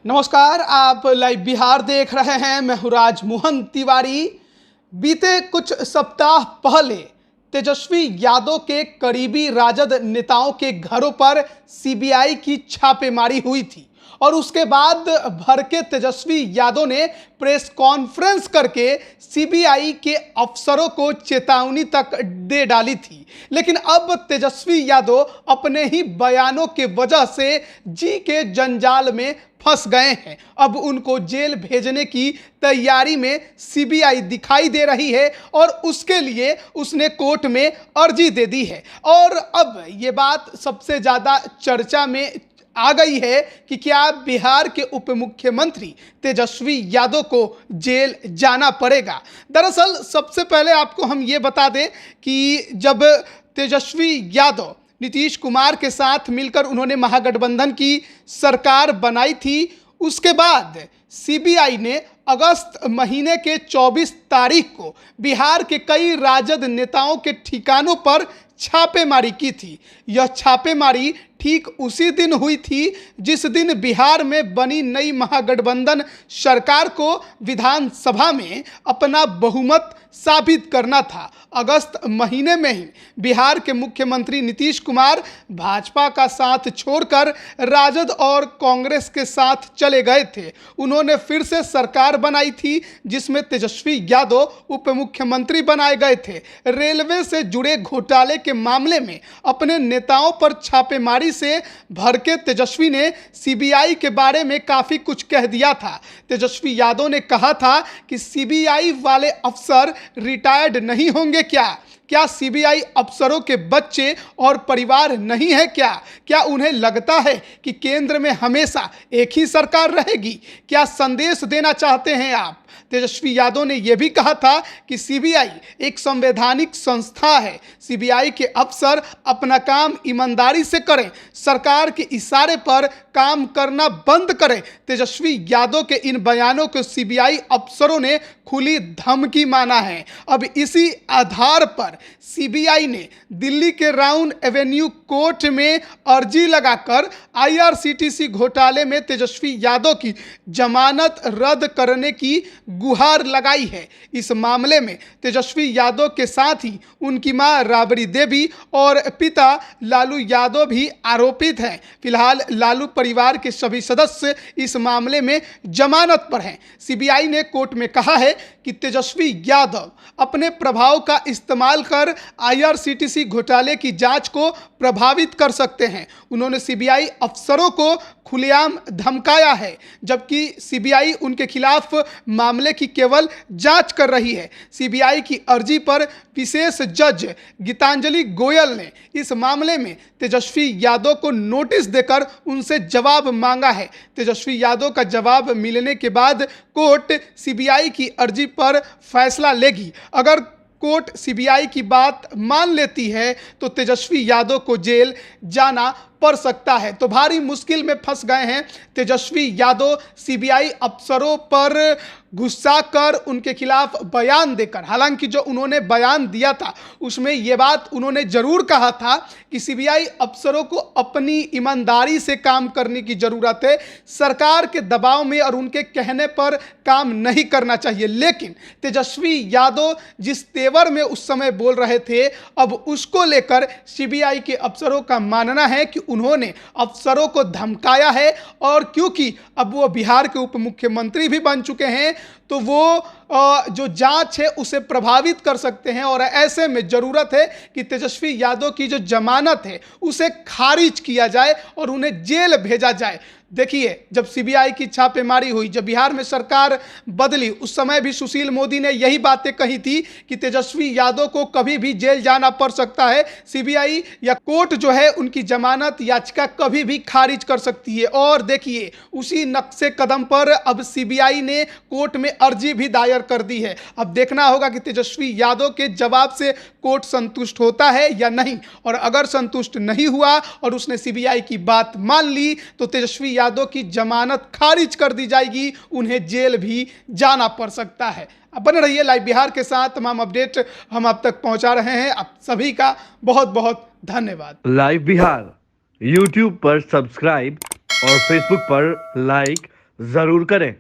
नमस्कार, आप लाइव बिहार देख रहे हैं। मैं हूं राजमोहन तिवारी। बीते कुछ सप्ताह पहले तेजस्वी यादव के करीबी राजद नेताओं के घरों पर सीबीआई की छापेमारी हुई थी और उसके बाद भड़के तेजस्वी यादव ने प्रेस कॉन्फ्रेंस करके सीबीआई के अफसरों को चेतावनी तक दे डाली थी। लेकिन अब तेजस्वी यादव अपने ही बयानों के वजह से जी के जंजाल में फंस गए हैं। अब उनको जेल भेजने की तैयारी में सीबीआई दिखाई दे रही है और उसके लिए उसने कोर्ट में अर्जी दे दी है। और अब ये बात सबसे ज़्यादा चर्चा में आ गई है कि क्या बिहार के उप मुख्यमंत्री तेजस्वी यादव को जेल जाना पड़ेगा। दरअसल सबसे पहले आपको हम ये बता दें कि जब तेजस्वी यादव नीतीश कुमार के साथ मिलकर उन्होंने महागठबंधन की सरकार बनाई थी, उसके बाद सीबीआई ने अगस्त महीने के 24 तारीख को बिहार के कई राजद नेताओं के ठिकानों पर छापेमारी की थी। यह छापेमारी ठीक उसी दिन हुई थी जिस दिन बिहार में बनी नई महागठबंधन सरकार को विधानसभा में अपना बहुमत साबित करना था। अगस्त महीने में ही बिहार के मुख्यमंत्री नीतीश कुमार भाजपा का साथ छोड़कर राजद और कांग्रेस के साथ चले गए थे। उन्होंने फिर से सरकार बनाई थी जिसमें तेजस्वी यादव उप मुख्यमंत्री बनाए गए थे। रेलवे से जुड़े घोटाले के मामले में अपने नेताओं पर छापेमारी से भड़के तेजस्वी ने सीबीआई के बारे में काफ़ी कुछ कह दिया था। तेजस्वी यादव ने कहा था कि सीबीआई वाले अफसर रिटायर्ड नहीं होंगे क्या सीबीआई अफसरों के बच्चे और परिवार नहीं है क्या उन्हें लगता है कि केंद्र में हमेशा एक ही सरकार रहेगी? क्या संदेश देना चाहते हैं आप? तेजस्वी यादव ने यह भी कहा था कि सीबीआई एक संवैधानिक संस्था है। सीबीआई के अफसर अपना काम ईमानदारी से करें, सरकार के इशारे पर काम करना बंद करें। तेजस्वी यादव के इन बयानों को सीबीआई अफसरों ने खुली धमकी माना है। अब इसी आधार पर सीबीआई ने दिल्ली के राउंड एवेन्यू कोर्ट में अर्जी लगाकर आईआरसीटीसी घोटाले में तेजस्वी यादव की जमानत रद्द करने की गुहार लगाई है। इस मामले में तेजस्वी यादव के साथ ही उनकी मां राबड़ी देवी और पिता लालू यादव भी आरोपित हैं। फिलहाल लालू परिवार के सभी सदस्य इस मामले में जमानत पर हैं। सीबीआई ने कोर्ट में कहा है कि तेजस्वी यादव अपने प्रभाव का इस्तेमाल कर आईआरसीटीसी घोटाले की जांच को प्रभावित कर सकते हैं। उन्होंने सीबीआई अफसरों को खुलेआम धमकाया है, जबकि सीबीआई उनके खिलाफ मामले की केवल जांच कर रही है। सीबीआई की अर्जी पर विशेष जज गीतांजलि गोयल ने इस मामले में तेजस्वी यादव को नोटिस देकर उनसे जवाब मांगा है। तेजस्वी यादव का जवाब मिलने के बाद कोर्ट सीबीआई की अर्जी पर फैसला लेगी। अगर कोर्ट सीबीआई की बात मान लेती है तो तेजस्वी यादव को जेल जाना पड़ सकता है। तो भारी मुश्किल में फंस गए हैं तेजस्वी यादव। सीबीआई अफसरों पर गुस्सा कर उनके खिलाफ बयान देकर, हालांकि जो उन्होंने बयान दिया था उसमें यह बात उन्होंने जरूर कहा था कि सीबीआई अफसरों को अपनी ईमानदारी से काम करने की जरूरत है, सरकार के दबाव में और उनके कहने पर काम नहीं करना चाहिए। लेकिन तेजस्वी यादव जिस तेवर में उस समय बोल रहे थे, अब उसको लेकर सीबीआई के अफसरों का मानना है कि उन्होंने अफसरों को धमकाया है। और क्योंकि अब वो बिहार के उप मुख्यमंत्री भी बन चुके हैं तो वो जो जांच है उसे प्रभावित कर सकते हैं और ऐसे में जरूरत है कि तेजस्वी यादव की जो जमानत है उसे खारिज किया जाए और उन्हें जेल भेजा जाए। देखिए, जब सीबीआई की छापेमारी हुई, जब बिहार में सरकार बदली, उस समय भी सुशील मोदी ने यही बातें कही थी कि तेजस्वी यादव को कभी भी जेल जाना पड़ सकता है। सीबीआई या कोर्ट जो है उनकी जमानत याचिका कभी भी खारिज कर सकती है। और देखिए, उसी नक्शे कदम पर अब सीबीआई ने कोर्ट में अर्जी भी दायर कर दी है। अब देखना होगा कि तेजस्वी यादव के जवाब से कोर्ट संतुष्ट होता है या नहीं। और अगर संतुष्ट नहीं हुआ और उसने सीबीआई की बात मान ली तो तेजस्वी यादव की जमानत खारिज कर दी जाएगी, उन्हें जेल भी जाना पड़ सकता है। अब बने रहिए लाइव बिहार के साथ, तमाम अपडेट हम आप तक पहुंचा रहे हैं। आप सभी का बहुत बहुत धन्यवाद। लाइव बिहार यूट्यूब पर सब्सक्राइब और फेसबुक पर लाइक जरूर करें।